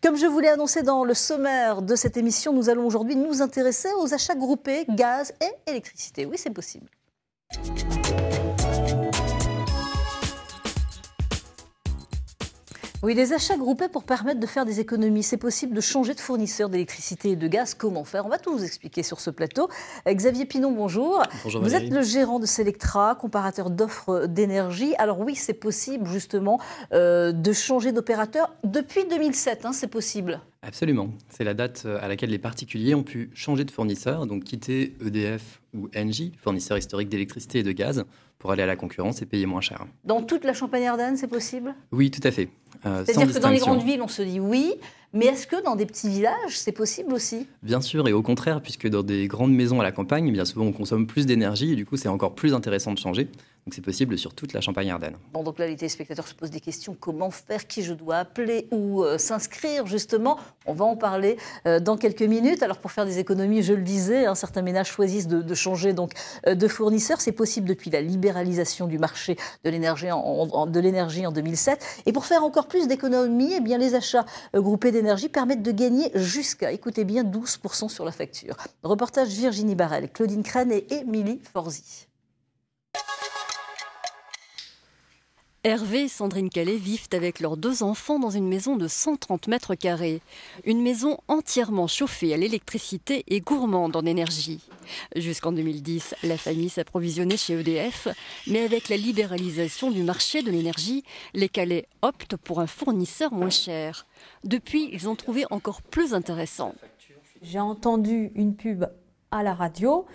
Comme je vous l'ai annoncé dans le sommaire de cette émission, nous allons aujourd'hui nous intéresser aux achats groupés gaz et électricité. Oui, c'est possible. Oui, des achats groupés pour permettre de faire des économies. C'est possible de changer de fournisseur d'électricité et de gaz. Comment faire? On va tout vous expliquer sur ce plateau. Xavier Pinon, bonjour. Bonjour Vous Valérie. êtes le gérant de Selectra, comparateur d'offres d'énergie. Alors oui, c'est possible justement de changer d'opérateur. Depuis 2007, hein, c'est possible. Absolument. C'est la date à laquelle les particuliers ont pu changer de fournisseur, donc quitter EDF ou Engie, fournisseur historique d'électricité et de gaz, pour aller à la concurrence et payer moins cher. Dans toute la Champagne-Ardenne, c'est possible? Oui, tout à fait. C'est-à-dire que dans les grandes villes, on se dit oui, mais est-ce que dans des petits villages, c'est possible aussi? Bien sûr, et au contraire, puisque dans des grandes maisons à la campagne, bien souvent on consomme plus d'énergie et du coup c'est encore plus intéressant de changer. Donc c'est possible sur toute la Champagne-Ardenne. Bon, donc là, les téléspectateurs se posent des questions. Comment faire? Qui je dois appeler? Ou s'inscrire, justement? On va en parler dans quelques minutes. Alors, pour faire des économies, je le disais, hein, certains ménages choisissent de changer donc, de fournisseur. C'est possible depuis la libéralisation du marché de l'énergie en 2007. Et pour faire encore plus d'économies, eh bien, les achats groupés d'énergie permettent de gagner jusqu'à, écoutez bien, 12% sur la facture. Reportage Virginie Barrel, Claudine Crane et Émilie Forzi. Hervé et Sandrine Calais vivent avec leurs 2 enfants dans une maison de 130 mètres carrés. Une maison entièrement chauffée à l'électricité et gourmande en énergie. Jusqu'en 2010, la famille s'approvisionnait chez EDF, mais avec la libéralisation du marché de l'énergie, les Calais optent pour un fournisseur moins cher. Depuis, ils ont trouvé encore plus intéressant. J'ai entendu une pub à la radio,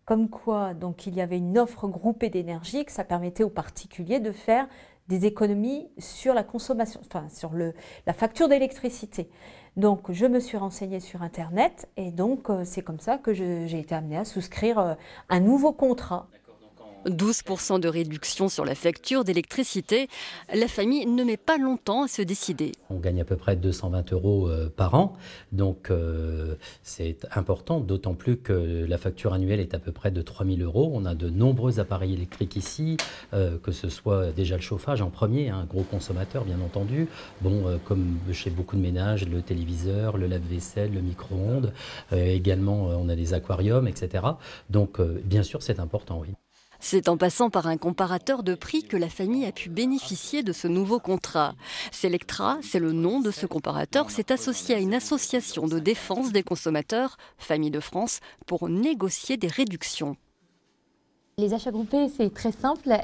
comme quoi donc, il y avait une offre groupée d'énergie, que ça permettait aux particuliers de faire des économies sur la consommation, enfin sur la facture d'électricité. Donc je me suis renseignée sur Internet et donc c'est comme ça que j'ai été amenée à souscrire un nouveau contrat. 12% de réduction sur la facture d'électricité. La famille ne met pas longtemps à se décider. On gagne à peu près 220 € par an, donc c'est important, d'autant plus que la facture annuelle est à peu près de 3 000 €. On a de nombreux appareils électriques ici, que ce soit déjà le chauffage en premier, un gros consommateur bien entendu, comme chez beaucoup de ménages, le téléviseur, le lave-vaisselle, le micro-ondes, également on a des aquariums, etc. Donc bien sûr c'est important, oui. C'est en passant par un comparateur de prix que la famille a pu bénéficier de ce nouveau contrat. Selectra, c'est le nom de ce comparateur, s'est associé à une association de défense des consommateurs, Famille de France, pour négocier des réductions. Les achats groupés, c'est très simple,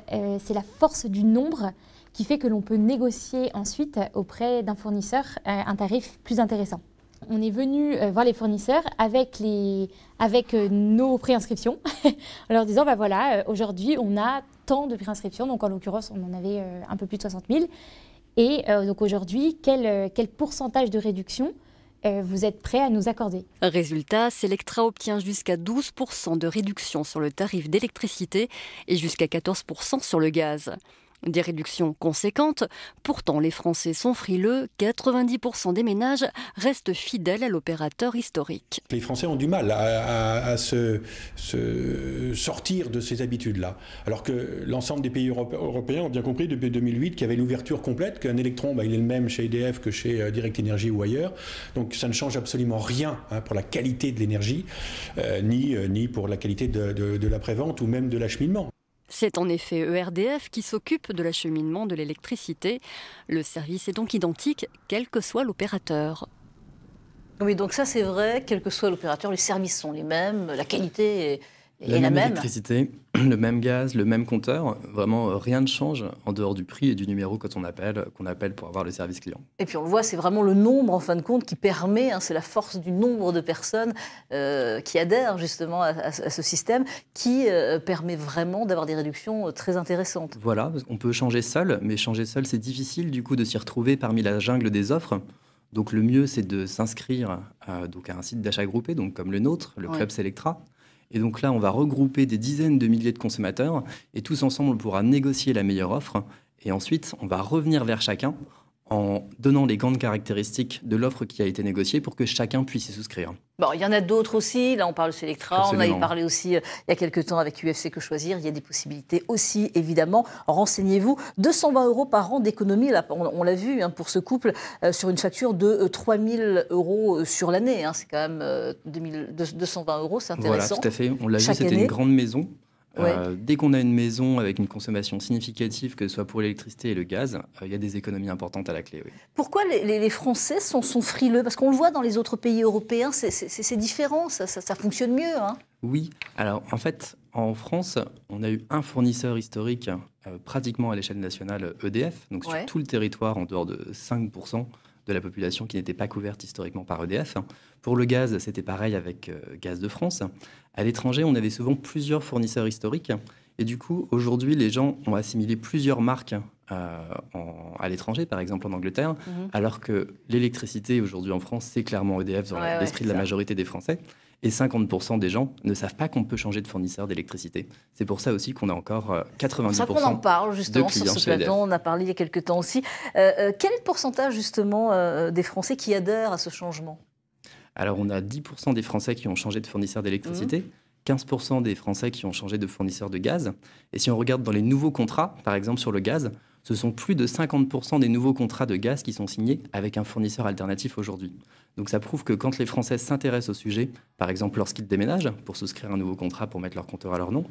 c'est la force du nombre qui fait que l'on peut négocier ensuite auprès d'un fournisseur un tarif plus intéressant. On est venu voir les fournisseurs avec nos préinscriptions en leur disant voilà, aujourd'hui on a tant de préinscriptions, donc en l'occurrence on en avait un peu plus de 60 000. Et donc aujourd'hui, quel pourcentage de réduction vous êtes prêt à nous accorder? Résultat, Selectra obtient jusqu'à 12% de réduction sur le tarif d'électricité et jusqu'à 14% sur le gaz. Des réductions conséquentes, pourtant les Français sont frileux, 90% des ménages restent fidèles à l'opérateur historique. Les Français ont du mal à se sortir de ces habitudes-là, alors que l'ensemble des pays européens ont bien compris depuis 2008 qu'il y avait l'ouverture complète, qu'un électron il est le même chez EDF que chez Direct Énergie ou ailleurs, donc ça ne change absolument rien pour la qualité de l'énergie, ni pour la qualité de l'après-vente ou même de l'acheminement. C'est en effet ERDF qui s'occupe de l'acheminement de l'électricité. Le service est donc identique, quel que soit l'opérateur. Oui, donc ça c'est vrai, quel que soit l'opérateur, les services sont les mêmes, la qualité est la même. Électricité, le même gaz, le même compteur. Vraiment, rien ne change en dehors du prix et du numéro qu'on appelle pour avoir le service client. Et puis on le voit, c'est vraiment le nombre en fin de compte qui permet, c'est la force du nombre de personnes qui adhèrent justement à ce système qui permet vraiment d'avoir des réductions très intéressantes. Voilà, parce qu'on peut changer seul, mais changer seul c'est difficile du coup de s'y retrouver parmi la jungle des offres. Donc le mieux c'est de s'inscrire à un site d'achat groupé, donc comme le nôtre, le Club Selectra. Et donc là, on va regrouper des dizaines de milliers de consommateurs et tous ensemble, on pourra négocier la meilleure offre. Et ensuite, on va revenir vers chacun en donnant les grandes caractéristiques de l'offre qui a été négociée pour que chacun puisse y souscrire. Bon, il y en a d'autres aussi. Là, on parle de Selectra. Absolument. On avait parlé aussi il y a quelques temps avec UFC Que Choisir. Il y a des possibilités aussi, évidemment. Renseignez-vous. 220 € par an d'économie. Là, on l'a vu pour ce couple sur une facture de 3 000 € sur l'année. C'est quand même 220 €. C'est intéressant. Voilà, tout à fait. On l'a vu, c'était une grande maison. Dès qu'on a une maison avec une consommation significative, que ce soit pour l'électricité et le gaz, il y a des économies importantes à la clé. Oui. Pourquoi les Français sont frileux? Parce qu'on le voit dans les autres pays européens, c'est différent, ça fonctionne mieux. Oui, alors en fait, en France, on a eu un fournisseur historique pratiquement à l'échelle nationale, EDF, donc sur tout le territoire, en dehors de 5% de la population qui n'était pas couverte historiquement par EDF. Pour le gaz, c'était pareil avec Gaz de France. À l'étranger, on avait souvent plusieurs fournisseurs historiques. Et du coup, aujourd'hui, les gens ont assimilé plusieurs marques à l'étranger, par exemple en Angleterre, alors que l'électricité aujourd'hui en France, c'est clairement EDF dans l'esprit de la majorité des Français. Et 50% des gens ne savent pas qu'on peut changer de fournisseur d'électricité. C'est pour ça aussi qu'on a encore 90% ça qu'on en parle justement de clients sur ce plateau. On a parlé il y a quelques temps aussi. Quel pourcentage justement des Français qui adhèrent à ce changement? Alors on a 10% des Français qui ont changé de fournisseur d'électricité, 15% des Français qui ont changé de fournisseur de gaz. Et si on regarde dans les nouveaux contrats, par exemple sur le gaz, ce sont plus de 50% des nouveaux contrats de gaz qui sont signés avec un fournisseur alternatif aujourd'hui. Donc ça prouve que quand les Français s'intéressent au sujet, par exemple lorsqu'ils déménagent pour souscrire un nouveau contrat pour mettre leur compteur à leur nom,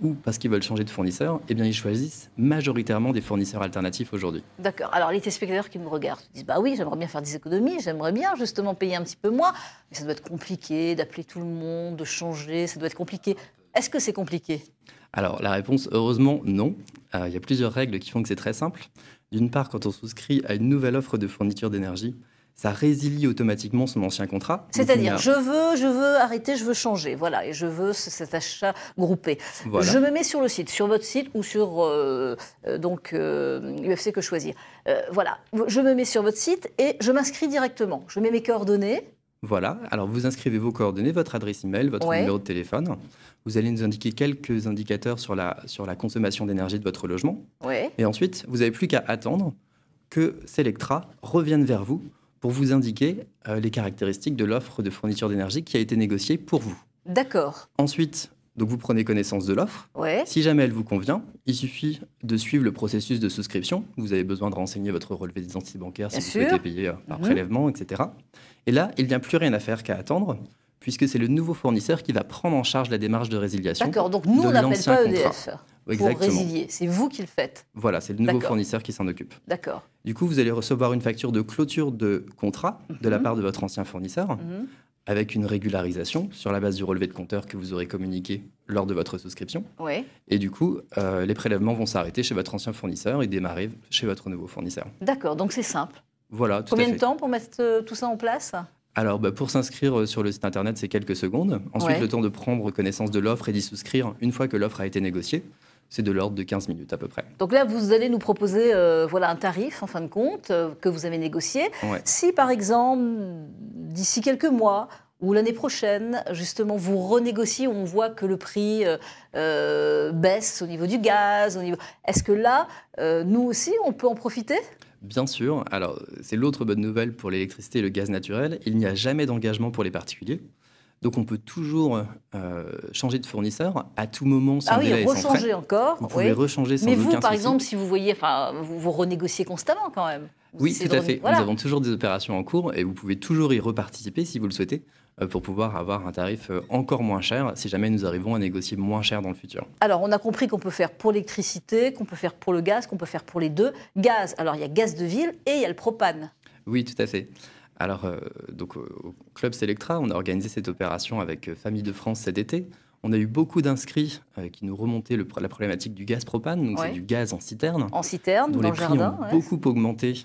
ou parce qu'ils veulent changer de fournisseur, eh bien ils choisissent majoritairement des fournisseurs alternatifs aujourd'hui. D'accord. Alors les téléspectateurs qui me regardent disent bah oui, j'aimerais bien faire des économies, j'aimerais bien justement payer un petit peu moins, mais ça doit être compliqué d'appeler tout le monde, de changer, ça doit être compliqué. Est-ce que c'est compliqué? Alors la réponse, heureusement, non. Il y a plusieurs règles qui font que c'est très simple. D'une part, quand on souscrit à une nouvelle offre de fourniture d'énergie, ça résilie automatiquement son ancien contrat. C'est-à-dire, je veux arrêter, je veux changer, voilà, et je veux cet achat groupé. Voilà. Je me mets sur le site, sur votre site ou sur UFC Que Choisir. Voilà, je me mets sur votre site et je m'inscris directement. Je mets mes coordonnées. Voilà, alors vous inscrivez vos coordonnées, votre adresse email, votre numéro de téléphone. Vous allez nous indiquer quelques indicateurs sur la consommation d'énergie de votre logement. Et ensuite, vous n'avez plus qu'à attendre que Selectra revienne vers vous pour vous indiquer les caractéristiques de l'offre de fourniture d'énergie qui a été négociée pour vous. D'accord. Ensuite, donc vous prenez connaissance de l'offre. Si jamais elle vous convient, il suffit de suivre le processus de souscription. Vous avez besoin de renseigner votre relevé d'identité bancaire si vous souhaitez payer par prélèvement, etc. Et là, il n'y a plus rien à faire qu'à attendre, puisque c'est le nouveau fournisseur qui va prendre en charge la démarche de résiliation. D'accord, donc nous, on n'appelle pas EDF pour résilier. C'est vous qui le faites. Voilà, c'est le nouveau fournisseur qui s'en occupe. D'accord. Du coup, vous allez recevoir une facture de clôture de contrat de la part de votre ancien fournisseur, avec une régularisation sur la base du relevé de compteur que vous aurez communiqué lors de votre souscription. Et du coup, les prélèvements vont s'arrêter chez votre ancien fournisseur et démarrer chez votre nouveau fournisseur. D'accord, donc c'est simple. Voilà, tout à fait. Combien de temps pour mettre tout ça en place ? Alors, pour s'inscrire sur le site internet, c'est quelques secondes. Ensuite, le temps de prendre connaissance de l'offre et d'y souscrire une fois que l'offre a été négociée, c'est de l'ordre de 15 minutes à peu près. Donc là, vous allez nous proposer un tarif, en fin de compte, que vous avez négocié. Si, par exemple, d'ici quelques mois ou l'année prochaine, justement, vous renégociez, on voit que le prix baisse au niveau du gaz, est-ce que là, nous aussi, on peut en profiter ? Bien sûr. Alors, c'est l'autre bonne nouvelle pour l'électricité et le gaz naturel. Il n'y a jamais d'engagement pour les particuliers. Donc, on peut toujours changer de fournisseur à tout moment sans délai et sans frais. Rechanger encore. Vous pouvez rechanger sans aucun souci. Mais vous, par exemple, si vous voyez, vous renégociez constamment quand même. Oui, tout à fait. Voilà. Nous avons toujours des opérations en cours et vous pouvez toujours y reparticiper si vous le souhaitez pour pouvoir avoir un tarif encore moins cher si jamais nous arrivons à négocier moins cher dans le futur. Alors, on a compris qu'on peut faire pour l'électricité, qu'on peut faire pour le gaz, qu'on peut faire pour les deux. Gaz, alors il y a gaz de ville et il y a le propane. Oui, tout à fait. Alors, donc, au Club Selectra, on a organisé cette opération avec Famille de France cet été. On a eu beaucoup d'inscrits qui nous remontaient la problématique du gaz propane, donc c'est du gaz en citerne. En citerne, dans le jardin. Les prix ont beaucoup augmenté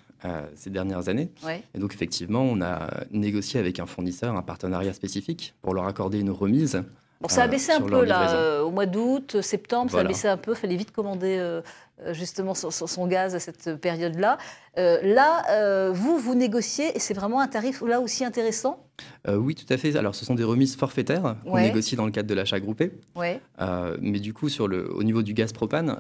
ces dernières années. Et donc, effectivement, on a négocié avec un fournisseur un partenariat spécifique pour leur accorder une remise Bon, ça a baissé un sur leur peu livraison. là, au mois d'août, septembre, ça a Voilà. baissé un peu, il fallait vite commander justement son gaz à cette période-là. Vous négociez et c'est vraiment un tarif là aussi intéressant? Oui, tout à fait. Alors, ce sont des remises forfaitaires qu'on Ouais. négocie dans le cadre de l'achat groupé. Ouais. Mais du coup, au niveau du gaz propane,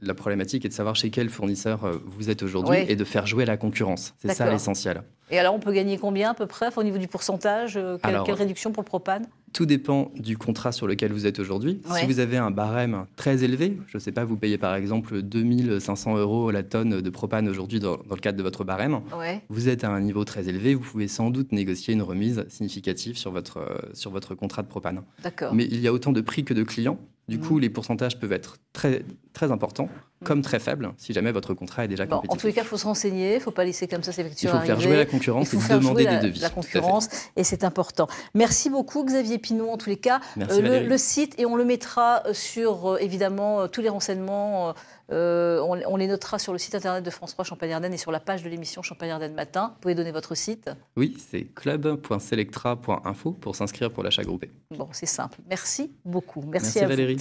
la problématique est de savoir chez quel fournisseur vous êtes aujourd'hui Ouais. et de faire jouer la concurrence. C'est ça D'accord. l'essentiel. Et alors, on peut gagner combien à peu près, enfin, au niveau du pourcentage? Alors, Quelle réduction pour le propane? Tout dépend du contrat sur lequel vous êtes aujourd'hui. Ouais. Si vous avez un barème très élevé, je ne sais pas, vous payez par exemple 2 500 € la tonne de propane aujourd'hui dans le cadre de votre barème, Ouais. vous êtes à un niveau très élevé, vous pouvez sans doute négocier une remise significative sur votre contrat de propane. D'accord. Mais il y a autant de prix que de clients. Du coup, les pourcentages peuvent être très, très importants, comme très faibles, si jamais votre contrat est déjà Bon, en compétitif. tous les cas, il faut se renseigner, il ne faut pas laisser comme ça ces Il factures faut arriver. faire jouer la concurrence Il et faut faire demander jouer des devis. la tout à fait. concurrence, et c'est important. Merci beaucoup, Xavier Pinon, en tous les cas. Merci, Valérie. Le site, et on le mettra sur, évidemment, tous les renseignements. On les notera sur le site internet de France 3 Champagne-Ardenne et sur la page de l'émission Champagne-Ardenne Matin. Vous pouvez donner votre site? Oui, c'est club.selectra.info pour s'inscrire pour l'achat groupé. Bon, c'est simple. Merci beaucoup. Merci Merci à vous. Valérie.